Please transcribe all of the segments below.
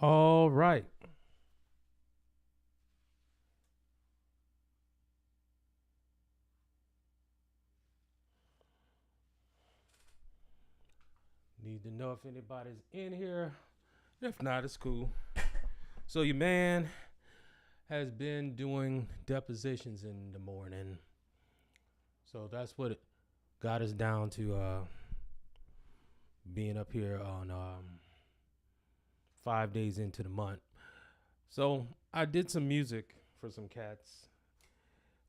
All right. Need to know if anybody's in here. If not, it's cool. So your man has been doing depositions in the morning. So that's what it got us down to being up here on 5 days into the month. So I did some music for some cats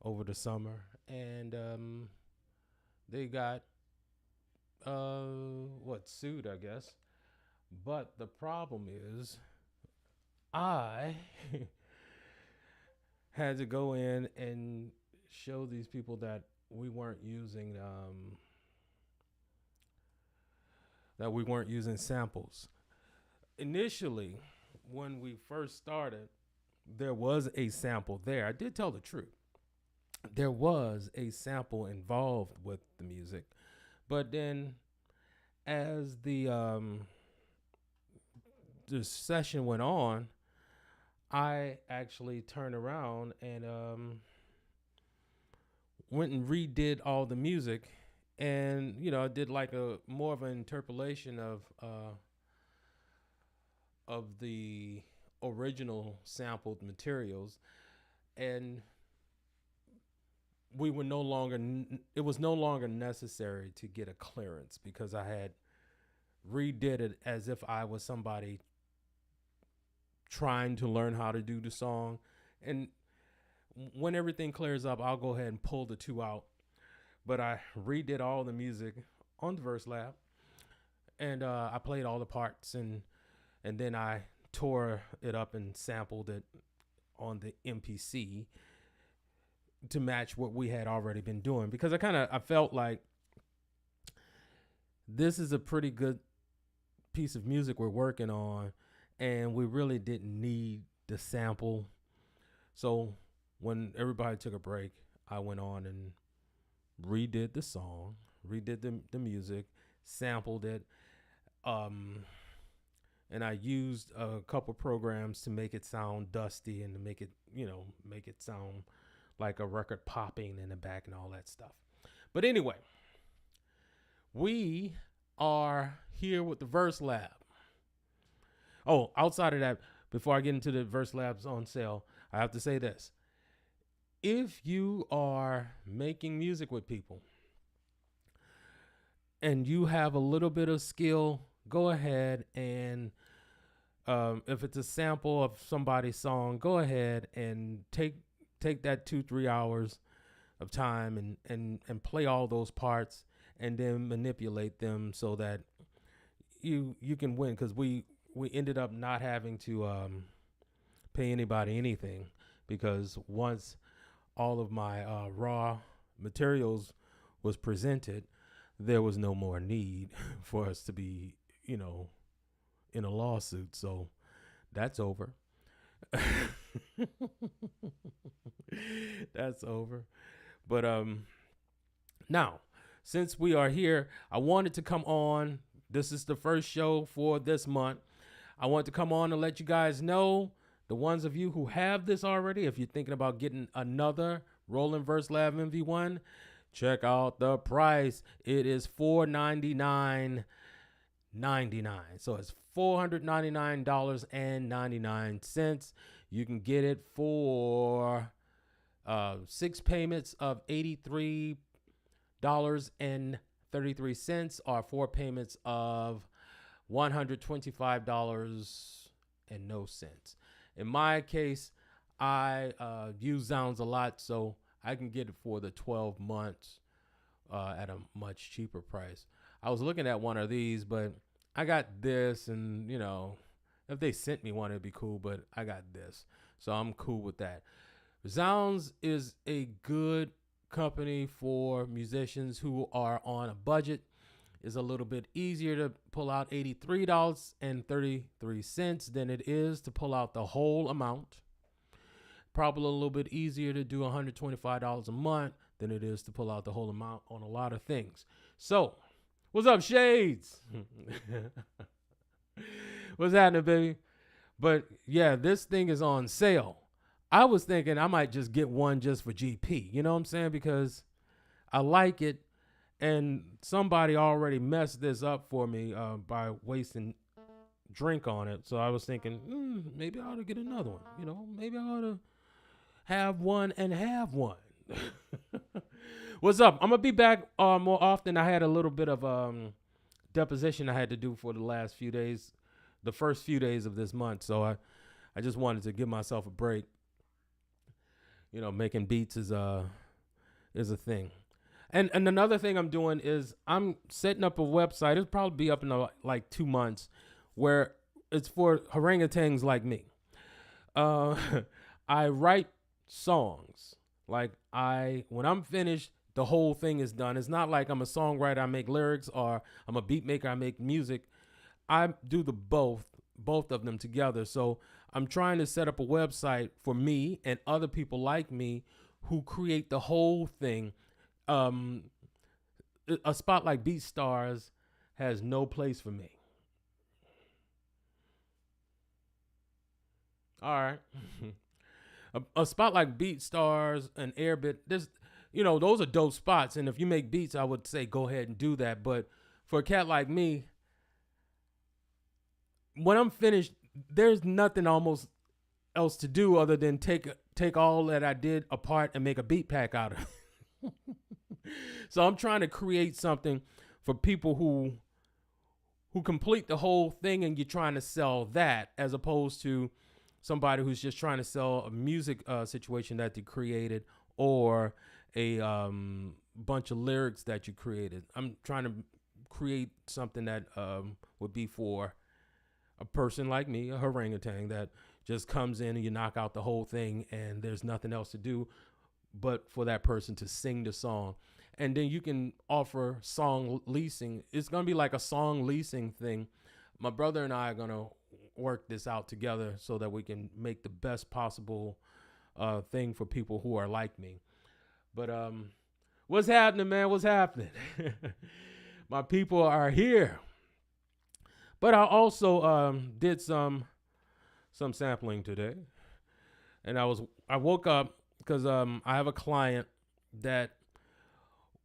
over the summer, and they got sued, I guess. But the problem is, I had to go in and show these people that we weren't using samples. Initially, when we first started, there was a sample there. I did tell the truth. There was a sample involved with the music, but then as the session went on, I actually turned around and went and redid all the music, and I did like a more of an interpolation of the original sampled materials, and we were no longer it was no longer necessary to get a clearance because I had redid it as if I was somebody trying to learn how to do the song. And when everything clears up, I'll go ahead and pull the two out. But I redid all the music on the Verselab, and I played all the parts, and then I tore it up and sampled it on the MPC to match what we had already been doing, because I felt like this is a pretty good piece of music we're working on, and we really didn't need the sample. So when everybody took a break, I went on and redid the song, redid the music, sampled it, and I used a couple programs to make it sound dusty and to make it sound like a record popping in the back and all that stuff. But anyway, we are here with the Verselab. Oh, outside of that, before I get into the Verselabs on sale, I have to say this. If you are making music with people and you have a little bit of skill, go ahead and if it's a sample of somebody's song, go ahead and take that 2-3 hours of time and play all those parts and then manipulate them so that you can win, because we ended up not having to pay anybody anything, because once all of my raw materials was presented, there was no more need for us to be in a lawsuit. So that's over. That's over. But now, since we are here, I wanted to come on. This is the first show for this month. I want to come on and let you guys know, the ones of you who have this already, if you're thinking about getting another Roland Verselab MV1, check out the price. It is $499.99. So it's $499.99. You can get it for 6 payments of $83.33 or 4 payments of $125 and no cents. In my case, I use Zounds a lot, so I can get it for the 12 months at a much cheaper price. I was looking at one of these, but I got this, and if they sent me one, it'd be cool, but I got this, so I'm cool with that. Zounds is a good company for musicians who are on a budget. It's a little bit easier to pull out $83.33 than it is to pull out the whole amount. Probably a little bit easier to do $125 a month than it is to pull out the whole amount on a lot of things. So, what's up, Shades? What's happening, baby? But yeah, this thing is on sale. I was thinking I might just get one just for GP. You know what I'm saying? Because I like it, and somebody already messed this up for me by wasting drink on it. So I was thinking, maybe I ought to get another one. Maybe I ought to have one and have one. What's up? I'm gonna be back more often. I had a little bit of deposition I had to do for the last few days, the first few days of this month. So I just wanted to give myself a break. Making beats is a thing. And another thing I'm doing is I'm setting up a website. It'll probably be up in like 2 months, where it's for orangutans like me. I write songs. Like when I'm finished, the whole thing is done. It's not like I'm a songwriter, I make lyrics, or I'm a beat maker, I make music. I do the both of them together. So I'm trying to set up a website for me and other people like me who create the whole thing. A spot like BeatStars has no place for me. All right. a spot like BeatStars and Airbit, those are dope spots. And if you make beats, I would say go ahead and do that. But for a cat like me, when I'm finished, there's nothing almost else to do other than take all that I did apart and make a beat pack out of it. So I'm trying to create something for people who complete the whole thing, and you're trying to sell that, as opposed to somebody who's just trying to sell a music situation that they created, or a bunch of lyrics that you created. I'm trying to create something that would be for a person like me, a orangutan, that just comes in and you knock out the whole thing and there's nothing else to do but for that person to sing the song. And then you can offer song leasing. It's going to be like a song leasing thing. My brother and I are going to work this out together so that we can make the best possible thing for people who are like me. But what's happening, man? What's happening? My people are here. But I also did some sampling today. And I woke up because I have a client that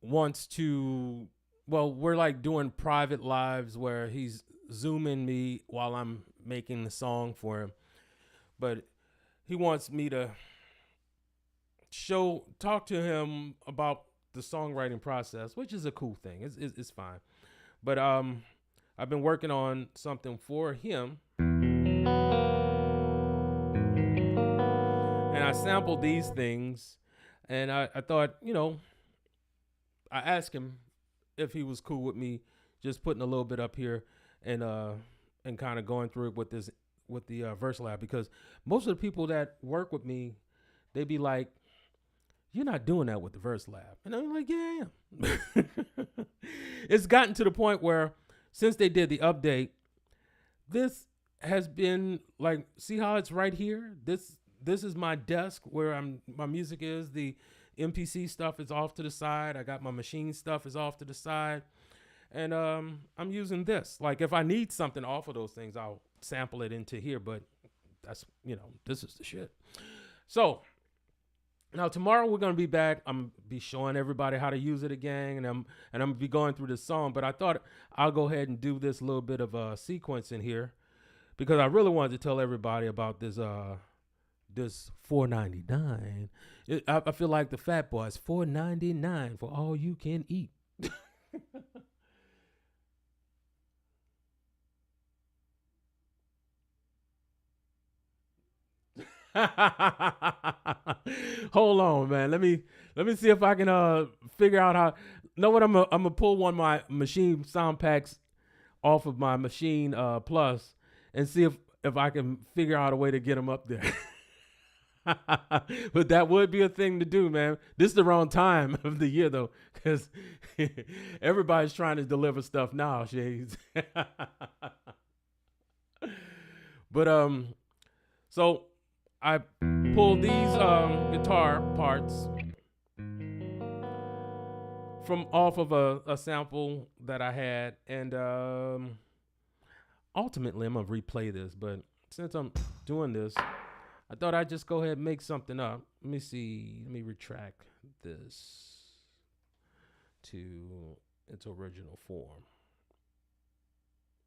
wants to, we're like doing private lives where he's Zooming me while I'm making the song for him. But he wants me to talk to him about the songwriting process, which is a cool thing. It's fine. But I've been working on something for him. And I sampled these things, and I thought, I asked him if he was cool with me just putting a little bit up here and kind of going through it with the Verselab, because most of the people that work with me, they be like, "You're not doing that with the Verselab," and I'm like, "Yeah, I am." It's gotten to the point where since they did the update, this has been like, see how it's right here? This is my desk where my music is. The MPC stuff is off to the side. I got my machine stuff is off to the side. And I'm using this. Like if I need something off of those things, I'll sample it into here. But that's, this is the shit. So now tomorrow we're gonna be back. I'm gonna be showing everybody how to use it again, and I'm gonna be going through this song. But I thought I'll go ahead and do this little bit of a sequence in here, because I really wanted to tell everybody about this $4.99. I feel like the Fat Boys, $4.99 for all you can eat. Hold on, man. Let me see if I can figure out how. Know what? I'm gonna pull one of my machine sound packs off of my machine plus and see if I can figure out a way to get them up there. But that would be a thing to do, man. This is the wrong time of the year though, because everybody's trying to deliver stuff now, Shades. But so I pulled these guitar parts from off of a sample that I had, and ultimately I'm gonna replay this, but since I'm doing this, I thought I'd just go ahead and make something up. Let me see. Let me retract this to its original form.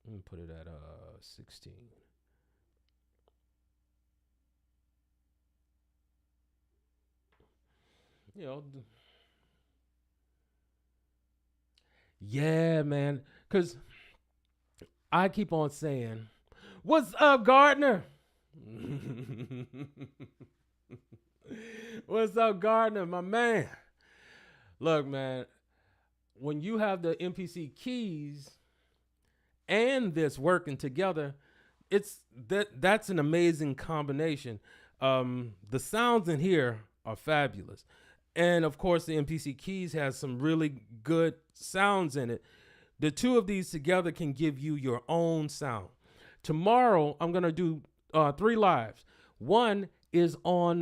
Let me put it at 16. You know, yeah, man. Cause I keep on saying, "What's up, Gardner?" What's up, Gardner, my man? Look, man, when you have the MPC keys and this working together, that's an amazing combination. The sounds in here are fabulous. And of course, the MPC keys has some really good sounds in it. The two of these together can give you your own sound. Tomorrow, I'm gonna do 3 lives. One is on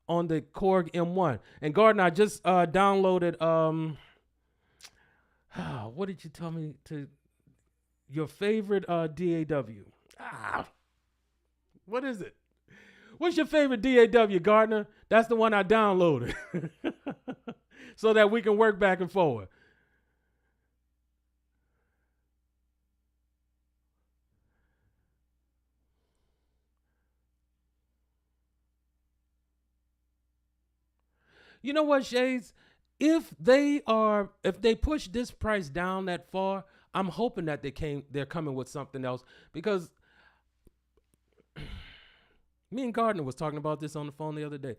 the Korg M1. And Gardner, I just downloaded what did you tell me to your favorite DAW? What is it? What's your favorite DAW, Gardner? That's the one I downloaded. So that we can work back and forward. You know what, Shades? If they push this price down that far, I'm hoping that they're coming with something else, because me and Gardner was talking about this on the phone the other day.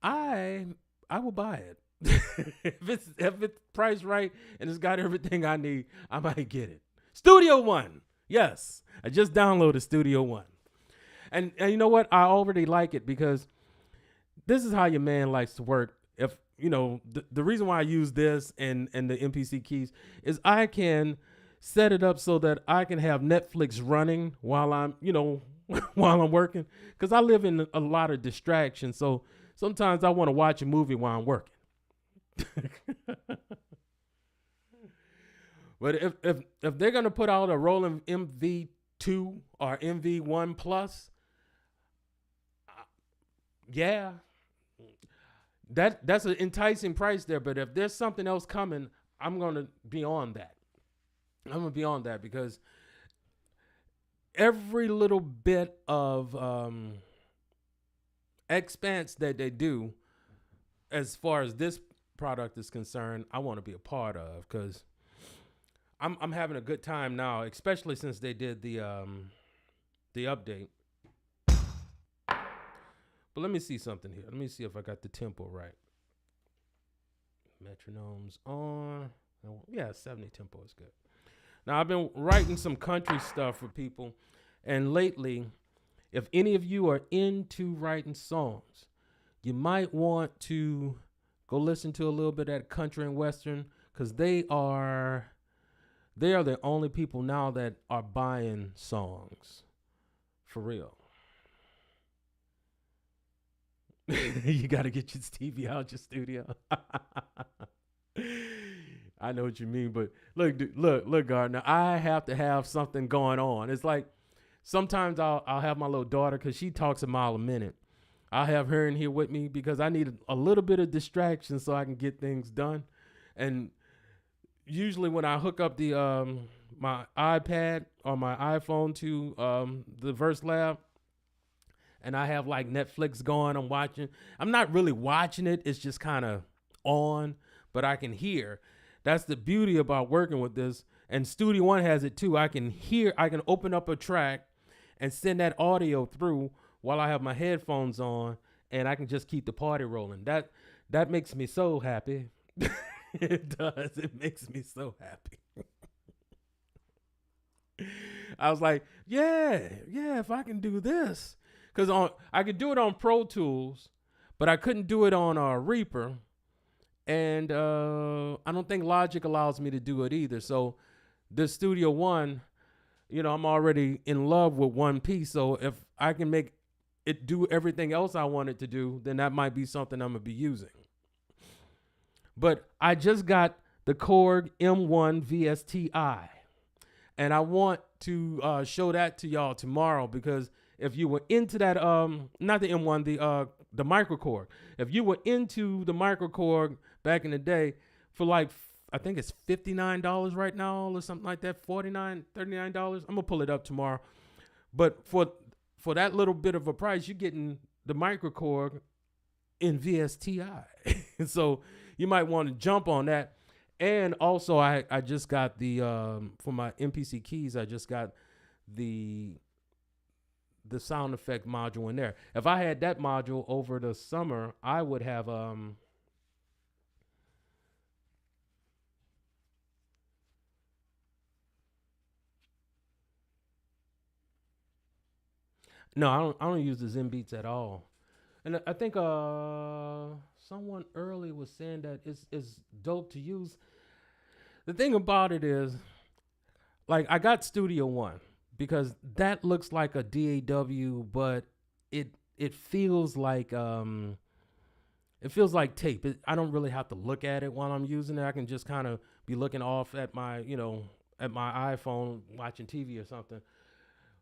I will buy it. if it's priced right and it's got everything I need, I might get it. Studio One. Yes. I just downloaded Studio One. And you know what? I already like it, because this is how your man likes to work. If you know, the reason why I use this and the MPC keys is I can set it up so that I can have Netflix running while I'm, while I'm working, because I live in a lot of distractions. So sometimes I want to watch a movie while I'm working. But if they're gonna put out a Roland MV2 or MV1 Plus, yeah, that's an enticing price there. But if there's something else coming, I'm gonna be on that. Because every little bit of expanse that they do, as far as this product is concerned, I want to be a part of, because I'm having a good time now, especially since they did the update. But let me see something here. Let me see if I got the tempo right. Metronomes on. Yeah, 70 tempo is good. Now, I've been writing some country stuff for people, and lately, if any of you are into writing songs, you might want to go listen to a little bit of that country and western, because they are the only people now that are buying songs for real. You got to get your Stevie out your studio. I know what you mean, but look, Gardner, I have to have something going on. It's like sometimes I'll have my little daughter, because she talks a mile a minute. I'll have her in here with me, because I need a little bit of distraction so I can get things done. And usually when I hook up the my iPad or my iPhone to the Verselab, and I have like Netflix going, I'm watching. I'm not really watching it. It's just kind of on, but I can hear. That's the beauty about working with this. And Studio One has it too. I can open up a track and send that audio through while I have my headphones on, and I can just keep the party rolling. That makes me so happy. It does. It makes me so happy. I was like, yeah, if I can do this. Because I could do it on Pro Tools, but I couldn't do it on Reaper. And I don't think Logic allows me to do it either. So this Studio One, I'm already in love with one piece. So if I can make it do everything else I want it to do, then that might be something I'm going to be using. But I just got the Korg M1 VSTi. And I want to show that to y'all tomorrow, because if you were into that, not the M1, the microKORG. If you were into the microKORG back in the day, for like, I think it's $59 right now or something like that, $49, $39. I'm gonna pull it up tomorrow. But for that little bit of a price, you're getting the microKORG in VSTI. So you might want to jump on that. And also, I just got the for my MPC keys, I just got the sound effect module in there. If I had that module over the summer, I would have no, I don't use the Zen Beats at all. And I think someone early was saying that it's dope to use. The thing about it is, like, I got Studio One because that looks like a DAW, but it feels like tape. I don't really have to look at it while I'm using it. I can just kind of be looking off at my at my iPhone watching TV or something.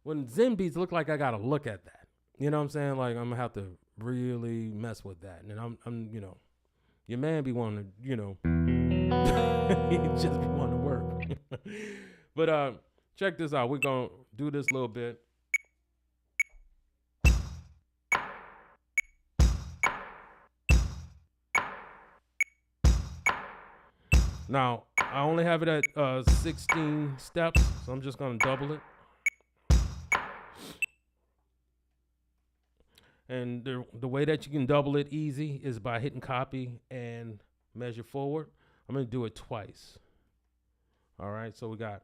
When Zen Beats look like I gotta look at that. You know what I'm saying? Like, I'm gonna have to really mess with that. And I'm your man be wanting to, he just be wanting to work. But check this out. We're gonna do this little bit. Now, I only have it at 16 steps, so I'm just gonna double it. And the way that you can double it easy is by hitting copy and measure forward. I'm going to do it twice. All right, so we got.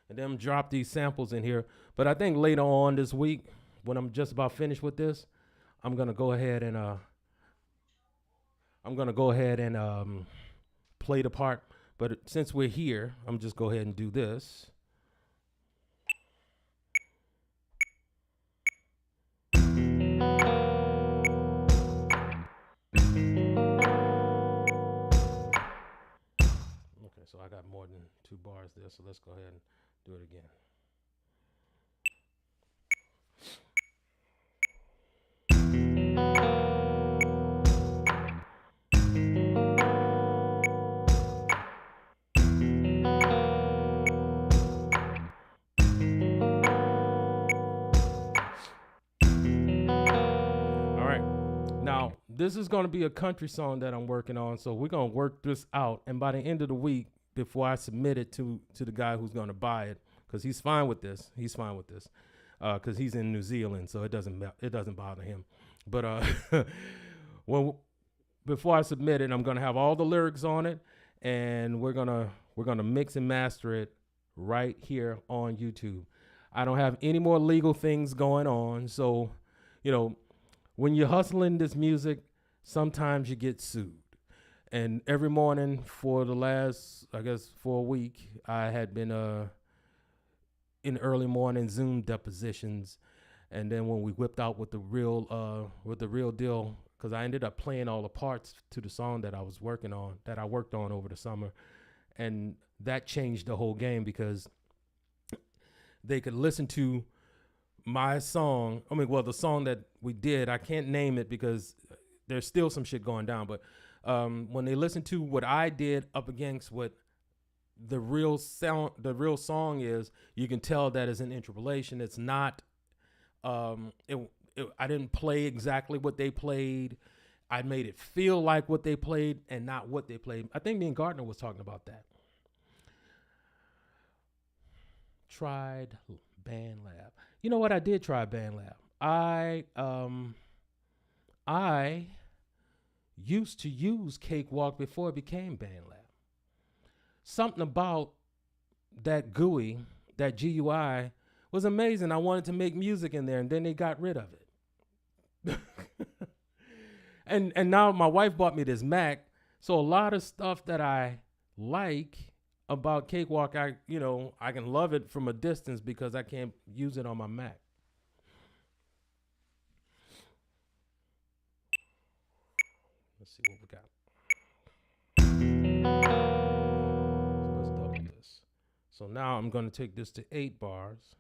And then drop these samples in here. But I think later on this week, when I'm just about finished with this, I'm going to go ahead and play the part. But since we're here, I'm just go ahead and do this. Okay, so I got more than 2 bars there, so let's go ahead and do it again. This is going to be a country song that I'm working on, so we're going to work this out. And by the end of the week, before I submit it to the guy who's going to buy it, because he's fine with this, because he's in New Zealand, so it doesn't bother him. But before I submit it, I'm going to have all the lyrics on it, and we're gonna mix and master it right here on YouTube. I don't have any more legal things going on, so when you're hustling this music, sometimes you get sued. And every morning for the last, for a week, I had been in early morning Zoom depositions. And then when we whipped out with the real deal, because I ended up playing all the parts to the song that I was working on, that I worked on over the summer. And that changed the whole game, because they could listen to my song. The song that we did, I can't name it because there's still some shit going down. But when they listen to what I did up against what the real song is, you can tell that it's an interpolation. It's not. I didn't play exactly what they played. I made it feel like what they played and not what they played. I think me and Gardner was talking about that. Tried BandLab. You know what? I did try BandLab. I used to use Cakewalk before it became BandLab. Something about that GUI, that GUI, was amazing. I wanted to make music in there, and then they got rid of it. and now my wife bought me this Mac, so a lot of stuff that I like about Cakewalk, I can love it from a distance because I can't use it on my Mac. Let's see what we got. So let's double this. So now I'm going to take this to 8 bars.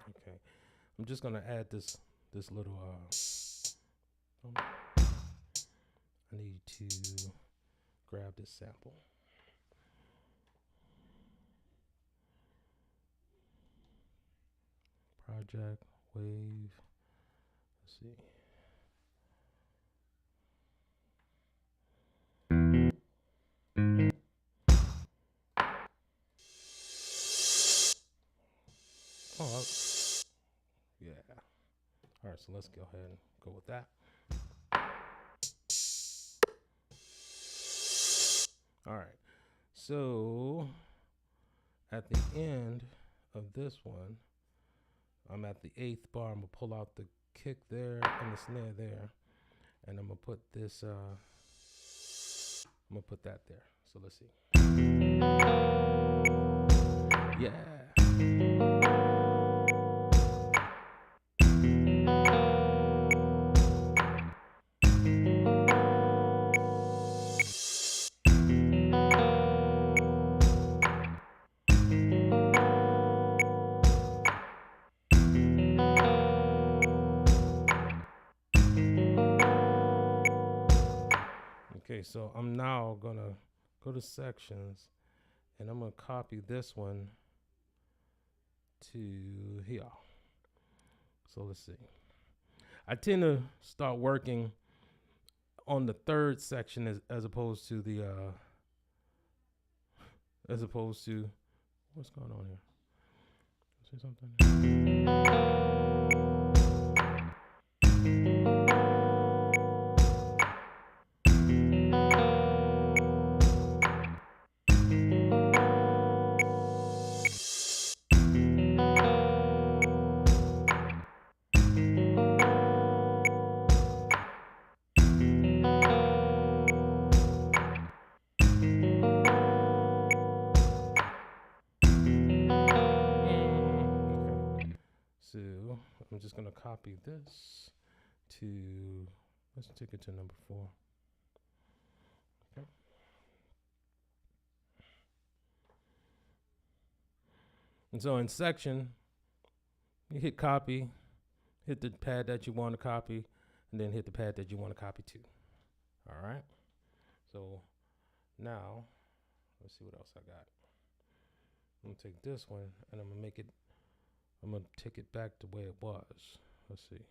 Okay, I'm just going to add this little I need to grab this sample. Project, wave, let's see. Oh, yeah. All right, so let's go ahead and go with that. All right, so at the end of this one, I'm at the 8th bar. I'm gonna pull out the kick there and the snare there, and I'm gonna put this. I'm gonna put that there. So let's see. Yeah. Okay, so I'm now gonna go to sections, and I'm gonna copy this one to here. So let's see. I tend to start working on the 3rd section as opposed to the what's going on here? Say something. So I'm just gonna copy this to, let's take it to number 4. Okay. And so in section, you hit copy, hit the pad that you want to copy, and then hit the pad that you want to copy to. All right. So now, let's see what else I got. I'm gonna take this one and I'm gonna take it back the way it was. Let's see.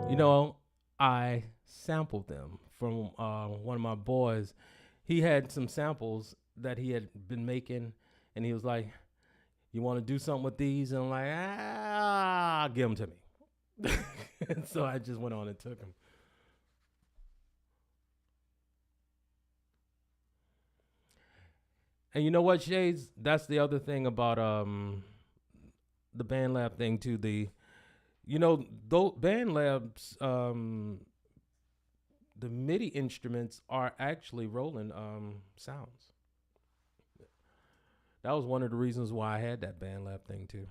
You know, I sampled them from one of my boys. He had some samples that he had been making, and he was like, "You want to do something with these?" And I'm like, give them to me. And so I just went on and took them. And you know what, Shades? That's the other thing about the BandLab thing too. BandLab's the MIDI instruments are actually Roland sounds. That was one of the reasons why I had that BandLab thing too.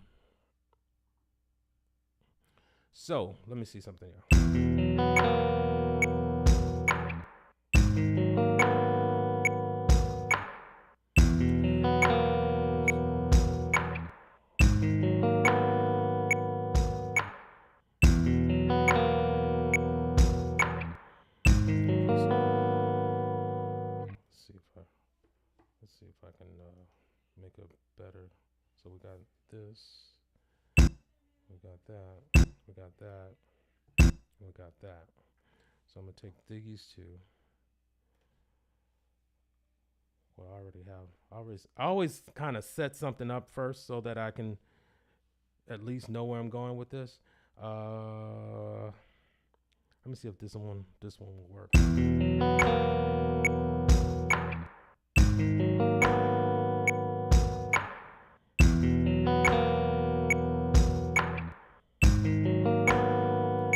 So let me see something here. this. We got that. We got that. We got that. So I'm gonna take these two. Well, I already have. I always kind of set something up first so that I can at least know where I'm going with this. Let me see if this one will work.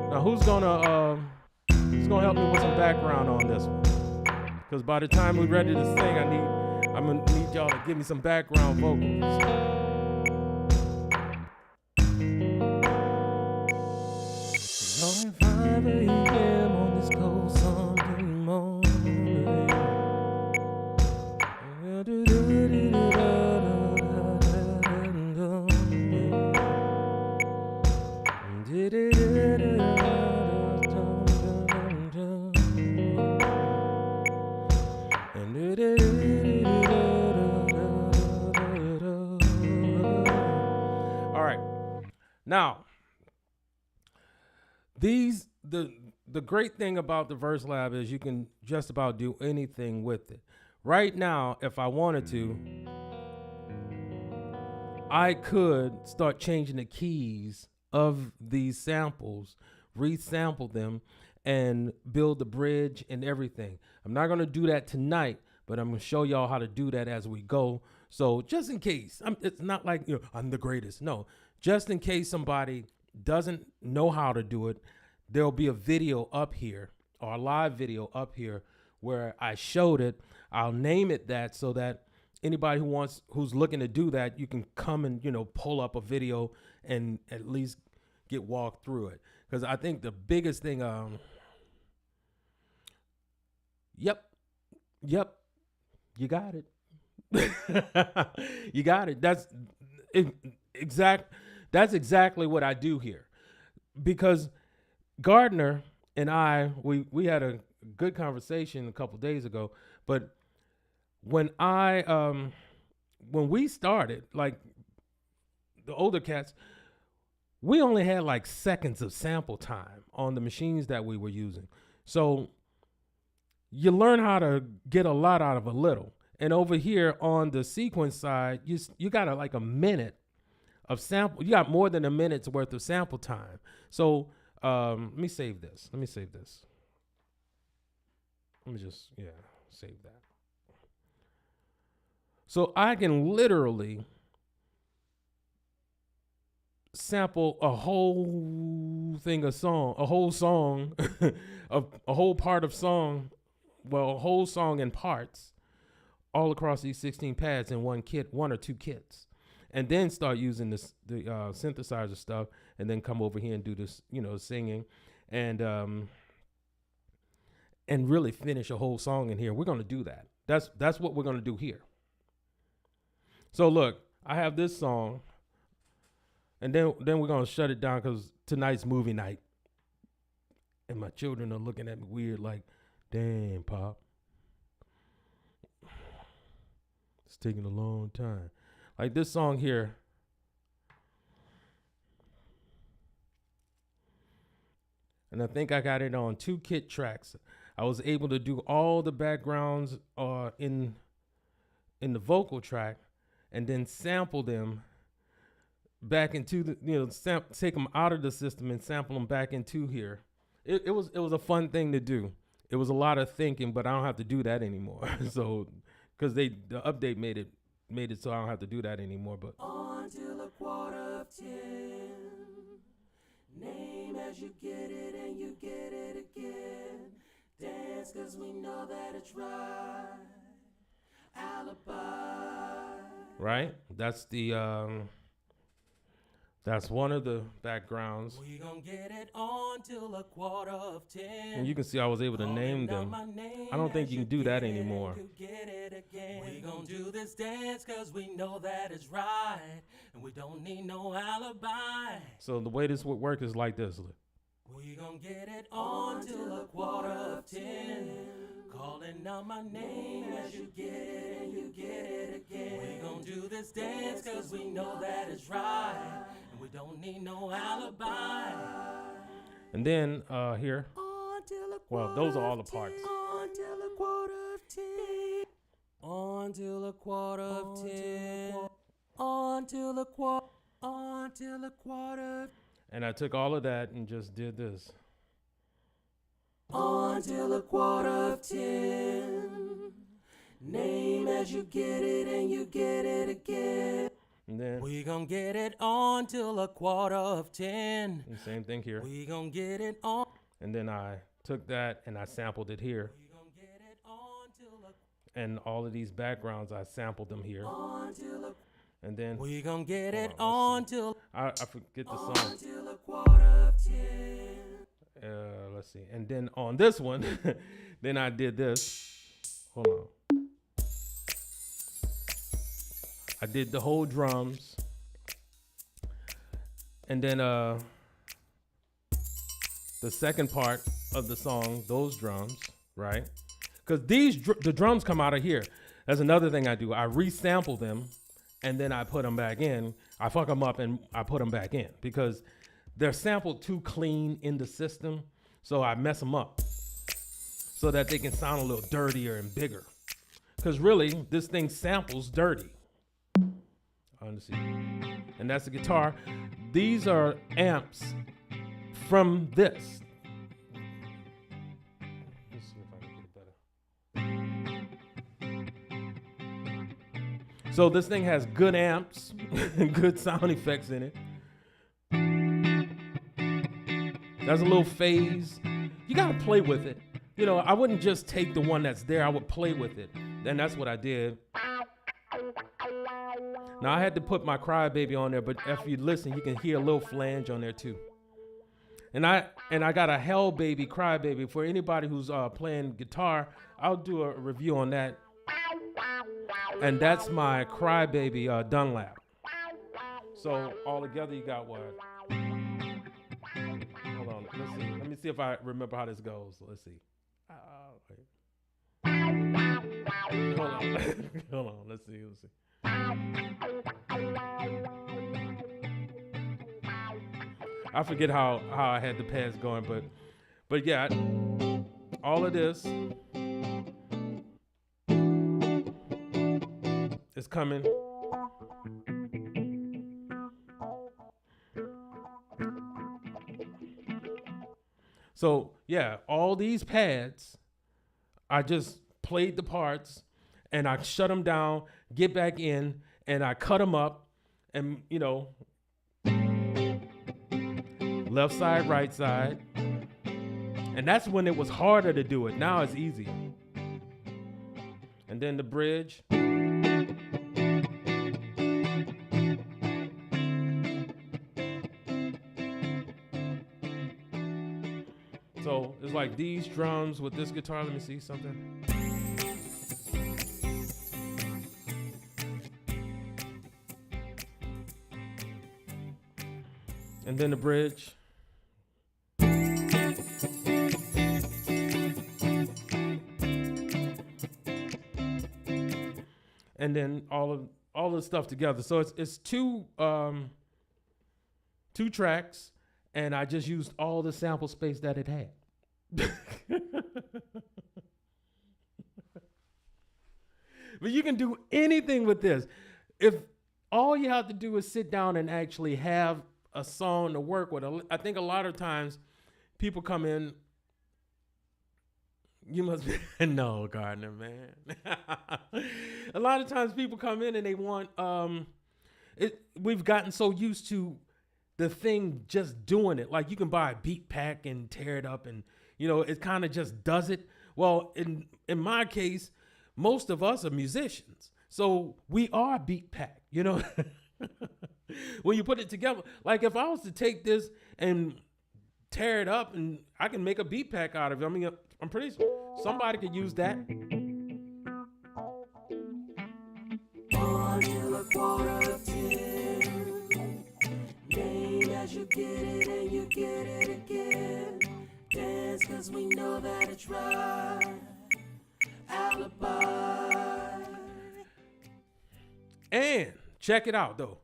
Now, who's gonna help me with some background on this one? Because by the time we're ready to sing, I'm gonna need y'all to give me some background vocals. So if 5 a.m. on this cold Sunday morning, all right, now. The great thing about the Verselab is you can just about do anything with it. Right now, if I wanted to, I could start changing the keys of these samples, resample them, and build the bridge and everything. I'm not gonna do that tonight, but I'm gonna show y'all how to do that as we go. So just in case, it's not like I'm the greatest. No, just in case somebody doesn't know how to do it, there'll be a video up here or a live video up here where I showed it. I'll name it that so that anybody who's looking to do that, you can come and pull up a video and at least get walked through it. Because I think the biggest thing, yep, you got it. You got it. That's exactly what I do here. Because Gardner and I, we had a good conversation a couple days ago, but when we started, like the older cats, we only had like seconds of sample time on the machines that we were using. So you learn how to get a lot out of a little. And over here on the sequence side, you got like a minute of sample. You got more than a minute's worth of sample time. So let me save this. Let me just save that. So I can literally sample a whole thing of song, a whole song, a whole part of song, well, a whole song in parts all across these 16 pads in one or two kits. And then start using the synthesizer stuff, and then come over here and do this, singing, and really finish a whole song in here. We're gonna do that. That's what we're gonna do here. So look, I have this song, and then we're gonna shut it down because tonight's movie night, and my children are looking at me weird, like, "Damn, Pop, it's taking a long time." Like this song here, and I think I got it on 2 kit tracks. I was able to do all the backgrounds in the vocal track, and then sample them back into the take them out of the system and sample them back into here. It was a fun thing to do. It was a lot of thinking, but I don't have to do that anymore. So because the update made it so I don't have to do that anymore. But on till 10:15. Name as you get it and you get it again. Dance cause we know that it's right. Alibi. Right? That's that's one of the backgrounds. We gon' get it on till 10:15. And you can see I was able to name them. I don't think you can do that anymore. We gon' do this dance cause we know that it's right. And we don't need no alibi. So the way this would work is like this. We gon' get it on till a 10:15. Calling out my name as you get it and you get it again. We gon' do this dance cause we know that it's right. And we don't need no alibi. And then here, well, those are all the parts. Until a 10:15. Until a 10:15. Until a quarter. And I took all of that and just did this. Until a 10:15. Name as you get it and you get it again. And then We gon' get it on till a 10:15. the same thing here. We gon' get it on. And then I took that and I sampled it here. We gon' get it on till a And all of these backgrounds, I sampled them here. till a. And then We gon' get Hold it on, on let's till I forget the song. till a 10:15. Let's see. And then on this one, then I did this. Hold on. I did the whole drums. And then the second part of the song, those drums, right? Because the drums come out of here. That's another thing I do. I resample them and then I put them back in. I fuck them up and I put them back in because they're sampled too clean in the system. So I mess them up so that they can sound a little dirtier and bigger. Because really, this thing samples dirty. Honestly. And that's the guitar. These are amps from this. Let's see if I can get it better. So this thing has good amps and good sound effects in it. There's a little phase. You gotta play with it. You know, I wouldn't just take the one that's there. I would play with it. And that's what I did. Now I had to put my Crybaby on there, but if you listen, you can hear a little flange on there too. And I got a Hell Baby Crybaby. For anybody who's playing guitar, I'll do a review on that. And that's my Crybaby Dunlap. So all together you got what? Hold on, let's see. Let me see if I remember how this goes. Let's see. Wait. Hold on. Hold on. Let's see. I forget how I had the pads going, but yeah, all of this is coming. So yeah, all these pads, I just played the parts and I shut them down, get back in, and I cut them up and, you know, left side, right side. And that's when it was harder to do it. Now it's easy. And then the bridge. So it's like these drums with this guitar. Let me see something. And then the bridge. And then all the stuff together. So it's two tracks, and I just used all the sample space that it had. But you can do anything with this. If all you have to do is sit down and actually have a song to work with. I think a lot of times people come in. You must be no, Gardner, man. A lot of times people come in and they want we've gotten so used to the thing just doing it. Like you can buy a beat pack and tear it up and you know, it kind of just does it. Well, in my case, most of us are musicians. So we are beat pack, you know. When you put it together, like if I was to take this and tear it up and I can make a beat pack out of it. I mean, I'm pretty sure somebody could use that. Until a 10:15. Name as you get it and you get it again. cause we know that it's right. Alibi. And check it out though.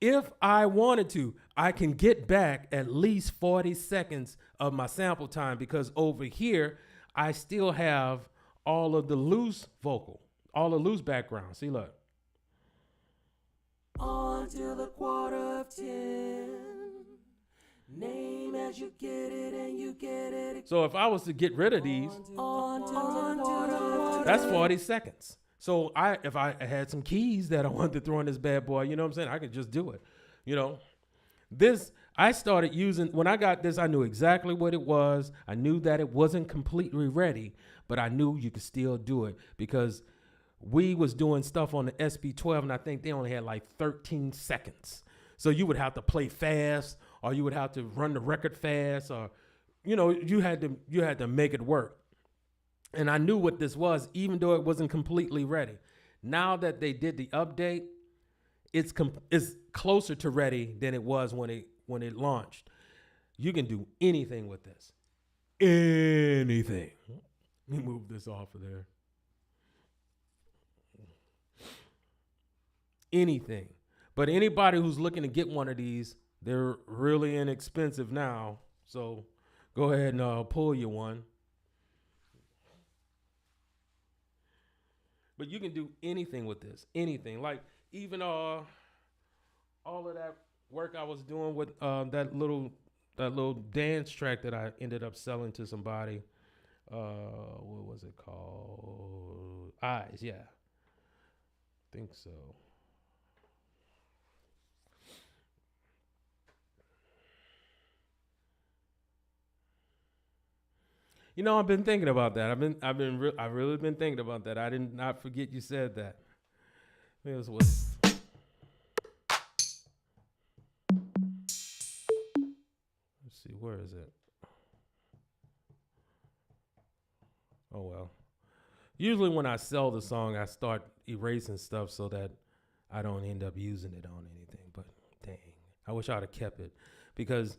If I wanted to, I can get back at least 40 seconds of my sample time, because over here, I still have all of the loose vocal, all the loose background. See, look. On till the 10:15. Name as you get it and you get it. So if I was to get rid of these, On till the that's 40 seconds. So if I had some keys that I wanted to throw in this bad boy, you know what I'm saying? I could just do it. You know, I started using, when I got this, I knew exactly what it was. I knew that it wasn't completely ready, but I knew you could still do it, because we was doing stuff on the SB12 and I think they only had like 13 seconds. So you would have to play fast, or you would have to run the record fast, or, you know, you had to make it work. And I knew what this was, even though it wasn't completely ready. Now that they did the update, it's closer to ready than it was when it launched. You can do anything with this. Anything. Let me move this off of there. Anything. But anybody who's looking to get one of these, they're really inexpensive now. So go ahead and pull you one. But you can do anything with this. Anything. Like even all of that work I was doing with that little dance track that I ended up selling to somebody. What was it called? Eyes, yeah. I think so. You know, I've been thinking about that. I've really been thinking about that. I did not forget you said that. Here's what. Let's see, where is it? Oh well. Usually when I sell the song, I start erasing stuff so that I don't end up using it on anything. But dang, I wish I'd have kept it, because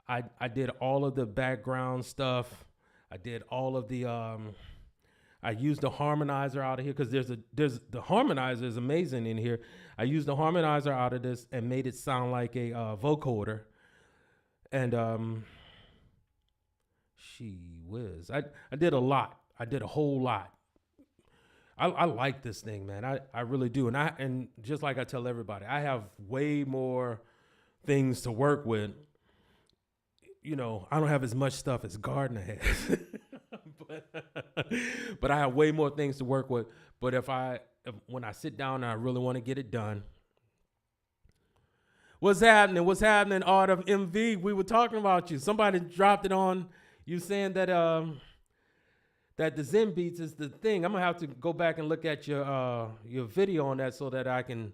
I did all of the background stuff. I did all of the, I used the harmonizer out of here, because the harmonizer is amazing in here. I used the harmonizer out of this and made it sound like a vocoder. And she whiz. I did a lot. I did a whole lot. I like this thing, man. I really do. And just like I tell everybody, I have way more things to work with. You know, I don't have as much stuff as Gardner has, but I have way more things to work with. But when I sit down and I really want to get it done. What's happening? What's happening, Art of MV? We were talking about you. Somebody dropped it on you, saying that that the Zen Beats is the thing. I'm gonna have to go back and look at your video on that so that I can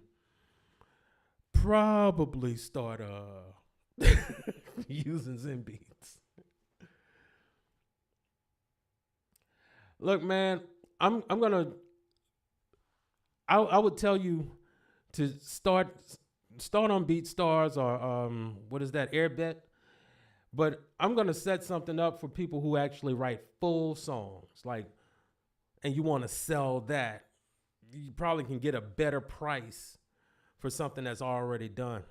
probably start using Zen Beats. Look, man, I would tell you to start on BeatStars or what is that, Airbet? But I'm gonna set something up for people who actually write full songs, and you want to sell that. You probably can get a better price for something that's already done.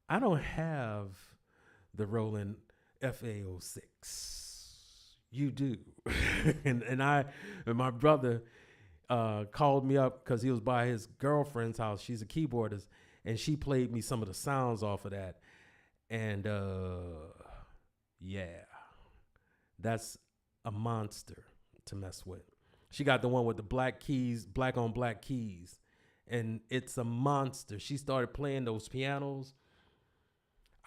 I don't have the Roland FA06. You do. and my brother called me up because he was by his girlfriend's house. She's a keyboardist, and she played me some of the sounds off of that. And yeah, that's a monster to mess with. She got the one with the black keys, black on black keys, and it's a monster. She started playing those pianos.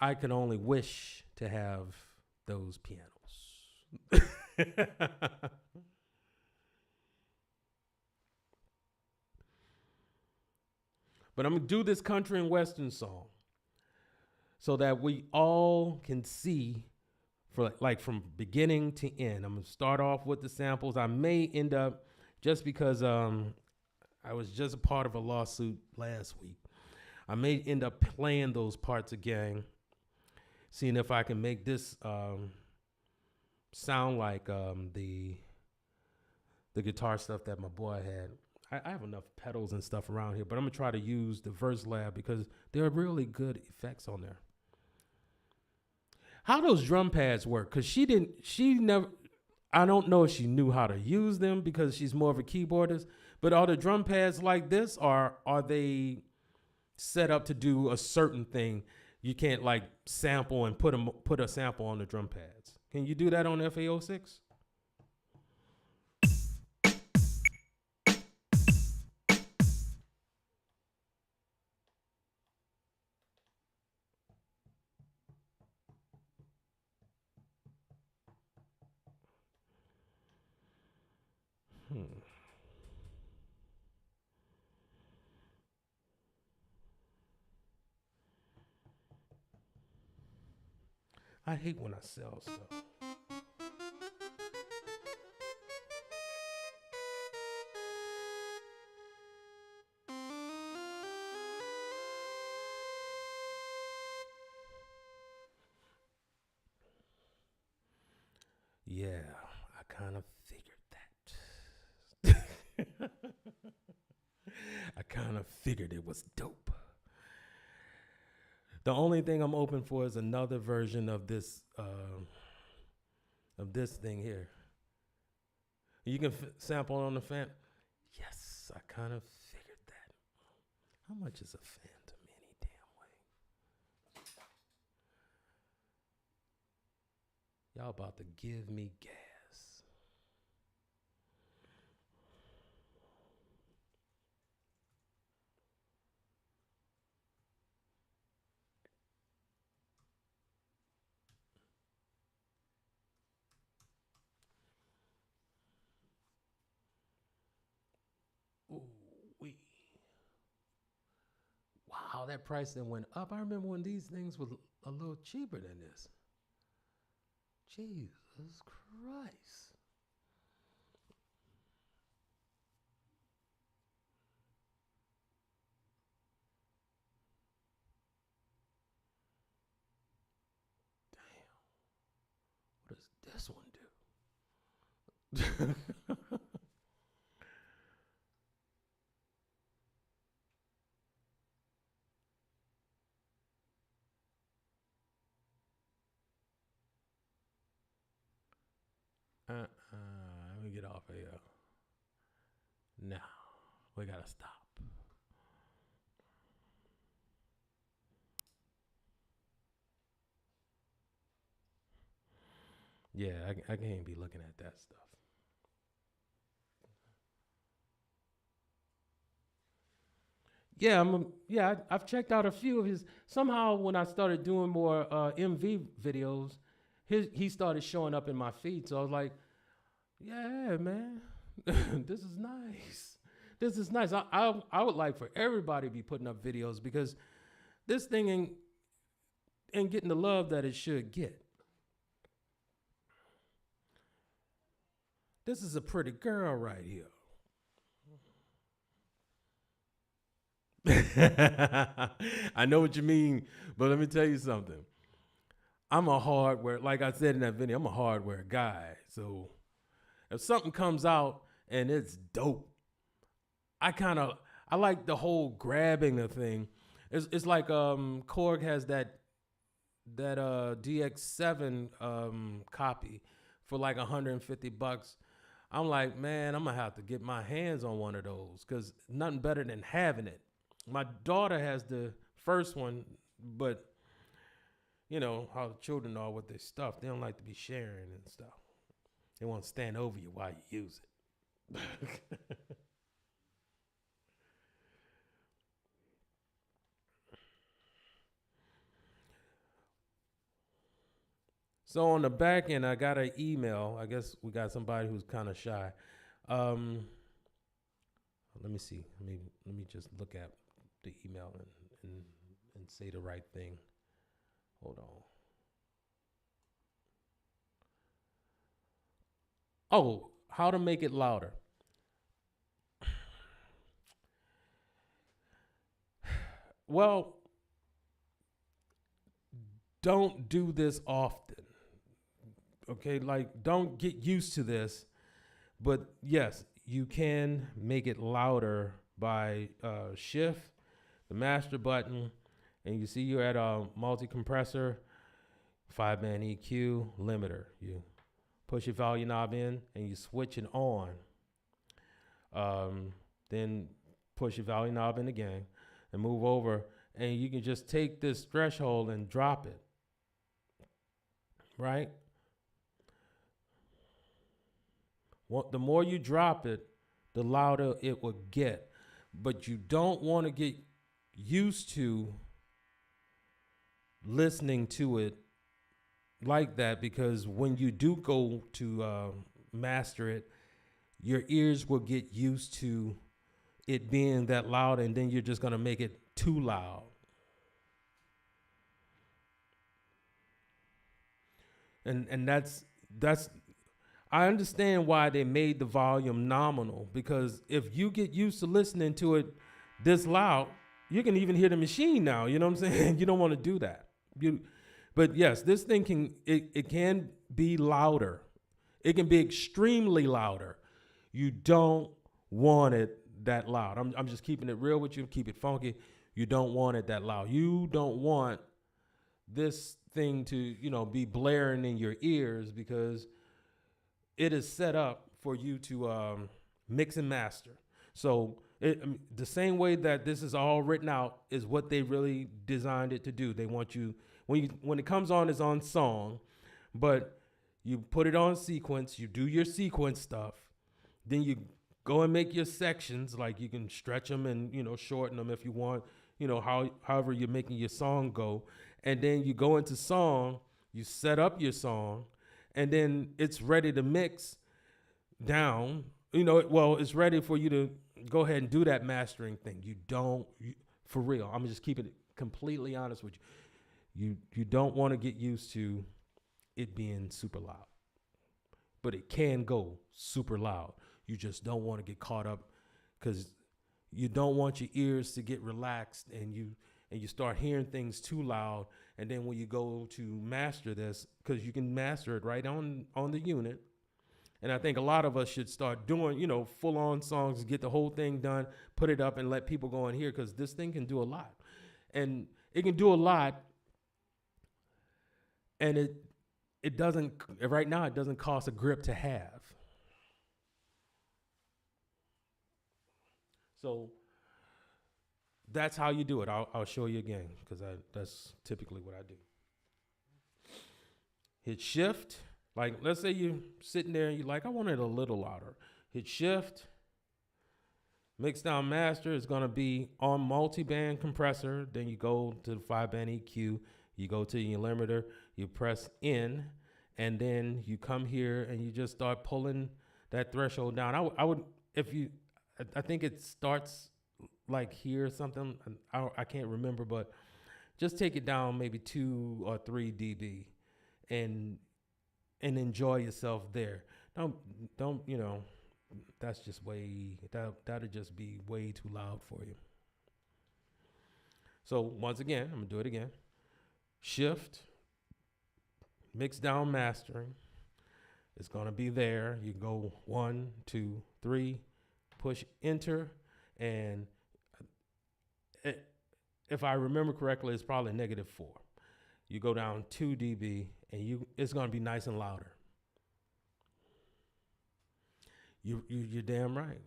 I can only wish to have those pianos. But I'm going to do this country and western song so that we all can see from beginning to end. I'm going to start off with the samples. I may end up, just because I was just a part of a lawsuit last week, I may end up playing those parts again seeing if I can make this sound like the guitar stuff that my boy had. I have enough pedals and stuff around here, but I'm gonna try to use the Verselab because there are really good effects on there. How those drum pads work? Cause she never. I don't know if she knew how to use them because she's more of a keyboardist. But are the drum pads like this, or are they set up to do a certain thing? You can't like sample and put a sample on the drum pads. Can you do that on FA06? I hate when I sell stuff. Yeah, I kind of figured that. I kind of figured it was dope. The only thing I'm open for is another version of this thing here. You can sample on the fan. Yes, I kind of figured that. How much is a Phantom any damn way? Y'all about to give me gas. Ooh, wee. Wow, that price then went up. I remember when these things were a little cheaper than this. Jesus Christ. What does this one do? Let me get off of here. No, we gotta stop. Yeah, I can't be looking at that stuff. Yeah, I've checked out a few of his. Somehow, when I started doing more MV videos, he started showing up in my feed. So I was like, yeah, man, this is nice. This is nice. I would like for everybody to be putting up videos because this thing ain't getting the love that it should get. This is a pretty girl right here. I know what you mean, but let me tell you something. I'm a hardware, like I said in that video, I'm a hardware guy. So if something comes out and it's dope, I like the whole grabbing the thing. It's like Korg has that DX7 copy for like $150. I'm like, man, I'm gonna have to get my hands on one of those because nothing better than having it. My daughter has the first one, but you know how the children are with their stuff. They don't like to be sharing and stuff. They want to stand over you while you use it. So on the back end, I got an email. I guess we got somebody who's kind of shy. Um, let me see. Let me just look at the email and say the right thing. Hold on. Oh, how to make it louder. Well, don't do this often. Okay, like don't get used to this. But yes, you can make it louder by shift the master button, and you see you're at a multi-compressor, 5-band EQ, limiter. You push your volume knob in and you switch it on. Then push your volume knob in again and move over, and you can just take this threshold and drop it, right? The more you drop it, the louder it will get. But you don't want to get used to listening to it like that, because when you do go to master it, your ears will get used to it being that loud, and then you're just going to make it too loud. And that's I understand why they made the volume nominal, because if you get used to listening to it this loud, you can even hear the machine now. You know what I'm saying? You don't want to do that. But yes, this thing can be louder. It can be extremely louder. You don't want it that loud. I'm just keeping it real with you. Keep it funky. You don't want it that loud. You don't want this thing to, be blaring in your ears, because it is set up for you to mix and master. So the same way that this is all written out is what they really designed it to do. They want you, when it comes on, it's on song, but you put it on sequence, you do your sequence stuff, then you go and make your sections. Like you can stretch them and, shorten them if you want, however you're making your song go. And then you go into song, you set up your song, and then it's ready to mix down. It's ready for you to go ahead and do that mastering thing. For real, I'm just keeping it completely honest with you. You don't want to get used to it being super loud, but it can go super loud. You just don't want to get caught up, because you don't want your ears to get relaxed and you start hearing things too loud. And then when you go to master this, because you can master it right on the unit. And I think a lot of us should start doing, full on songs, get the whole thing done, put it up and let people go in here, because this thing can do a lot. And it can do a lot. And it doesn't, right now, it doesn't cost a grip to have. So that's how you do it. I'll show you again, because that's typically what I do. Hit shift. Like, let's say you're sitting there and you're like, I want it a little louder. Hit shift. Mix down master is going to be on multi-band compressor. Then you go to the 5-band EQ. You go to your limiter. You press in. And then you come here and you just start pulling that threshold down. I think it starts like here or something. I can't remember, but just take it down maybe 2 or 3 dB and enjoy yourself there. Don't that's just that'll just be way too loud for you. So once again, I'm gonna do it again. Shift, mix down mastering. It's gonna be there. You go 1, 2, 3, push enter, and if I remember correctly, it's probably -4. You go down 2 dB, and it's gonna be nice and louder. You're damn right.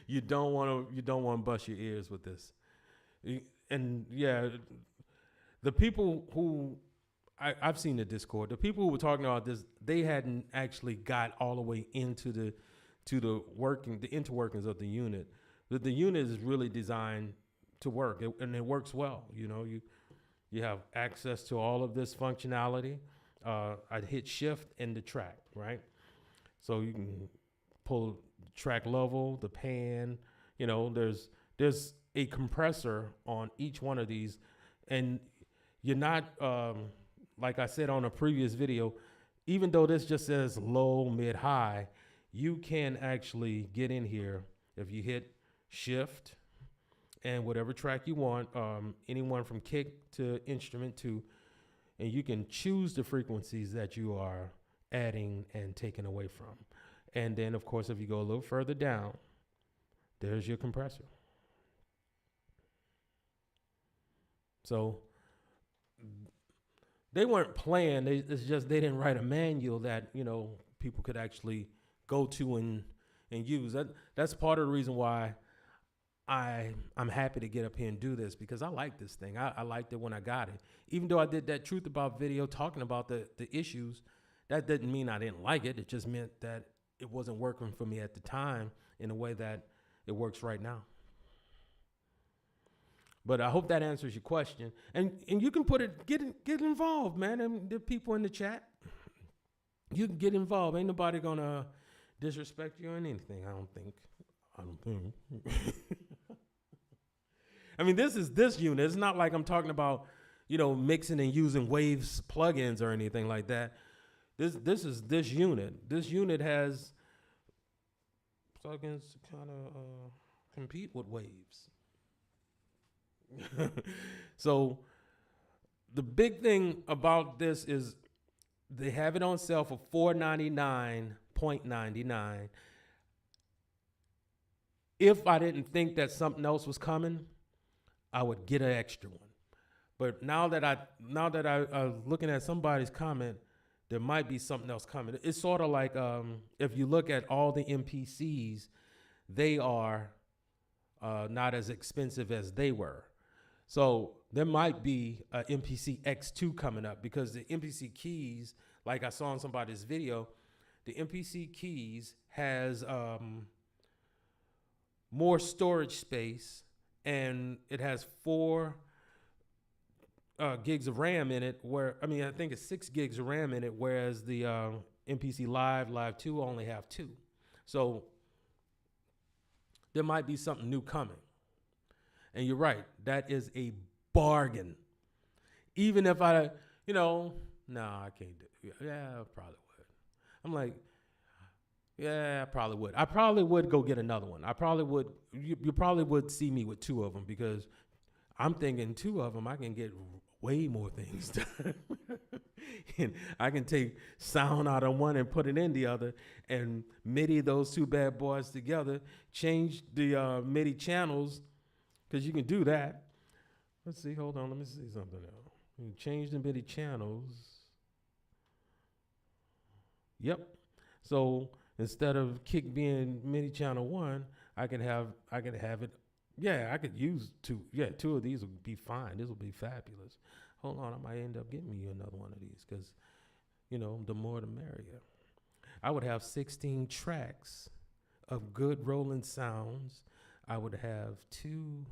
You don't want to bust your ears with this. And yeah, the people who I've seen the Discord, the people who were talking about this, they hadn't actually got all the way into the interworkings of the unit. The unit is really designed to work, and it works well. You have access to all of this functionality. I'd hit shift in the track, right? So you can pull the track level, the pan. There's a compressor on each one of these, and you're not like I said on a previous video. Even though this just says low, mid, high, you can actually get in here if you hit shift and whatever track you want, anyone from kick to instrument to, and you can choose the frequencies that you are adding and taking away from. And then, of course, if you go a little further down, there's your compressor. So they weren't playing. It's just they didn't write a manual that people could actually go to and use. That's part of the reason why I'm happy to get up here and do this, because I like this thing. I liked it when I got it. Even though I did that Truth About video talking about the issues, that didn't mean I didn't like it. It just meant that it wasn't working for me at the time in a way that it works right now. But I hope that answers your question. And you can get involved, man. And the people in the chat, you can get involved. Ain't nobody gonna disrespect you or anything, I don't think. I mean, this is this unit. It's not like I'm talking about, mixing and using Waves plugins or anything like that. This is this unit. This unit has plugins to kind of compete with Waves. So the big thing about this is they have it on sale for $499.99. If I didn't think that something else was coming, I would get an extra one. But now that I looking at somebody's comment, there might be something else coming. It's sort of like if you look at all the MPCs, they are not as expensive as they were. So there might be a MPC X2 coming up, because the MPC keys, like I saw in somebody's video, the MPC keys has more storage space, and it has 4 gigs of RAM in it, I think it's 6 gigs of RAM in it, whereas the MPC Live 2 only have 2. So there might be something new coming. And you're right, that is a bargain. Even if I, no, I can't do it. Yeah, I probably would. I'm like, yeah, I probably would. I probably would go get another one. I probably would. You probably would see me with 2 of them, because I'm thinking 2 of them, I can get way more things done. And I can take sound out of one and put it in the other, and MIDI those 2 bad boys together, change the MIDI channels, because you can do that. Let's see, hold on, let me see something else. You change the MIDI channels. Yep. So instead of kick being MIDI channel 1, I can have it. Yeah, I could use 2. Yeah, 2 of these would be fine. This will be fabulous. Hold on, I might end up getting you another one of these, because, the more the merrier. I would have 16 tracks of good Roland sounds. I would have 2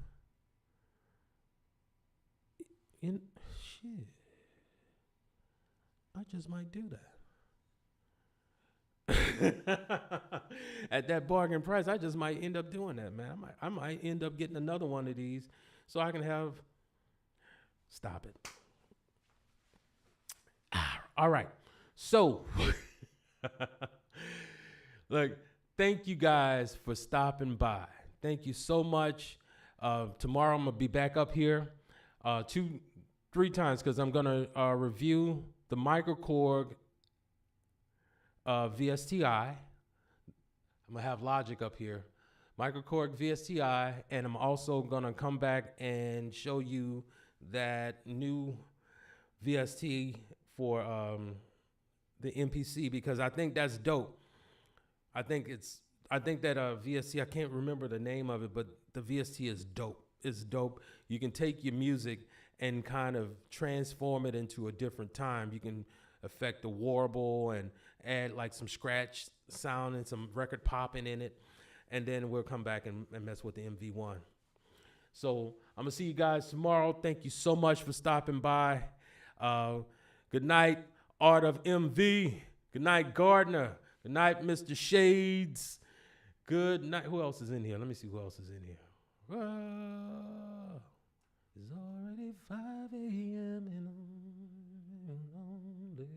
in shit. I just might do that. At that bargain price, I just might end up doing that, man. I might end up getting another one of these so I can have. Stop it. All right. So, look, thank you guys for stopping by. Thank you so much. Tomorrow I'm gonna be back up here 2-3 times, because I'm gonna review the Microkorg VSTI. I'm gonna have Logic up here, Microkorg VSTI, and I'm also gonna come back and show you that new VST for the MPC, because I think that's dope. I think that VST, I can't remember the name of it, but the VST is dope. It's dope. You can take your music and kind of transform it into a different time. You can affect the warble and add like some scratch sound and some record popping in it. And then we'll come back and mess with the MV1. So I'm going to see you guys tomorrow. Thank you so much for stopping by. Good night, Art of MV. Good night, Gardner. Good night, Mr. Shades. Good night. Who else is in here? Let me see who else is in here. It's already 5 a.m. and lonely.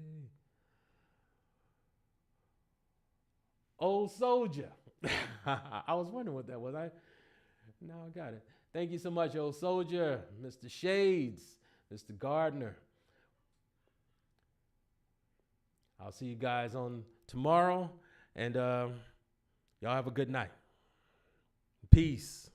Old Soldier. I was wondering what that was. Now I got it. Thank you so much, Old Soldier, Mr. Shades, Mr. Gardner. I'll see you guys on tomorrow, and y'all have a good night. Peace.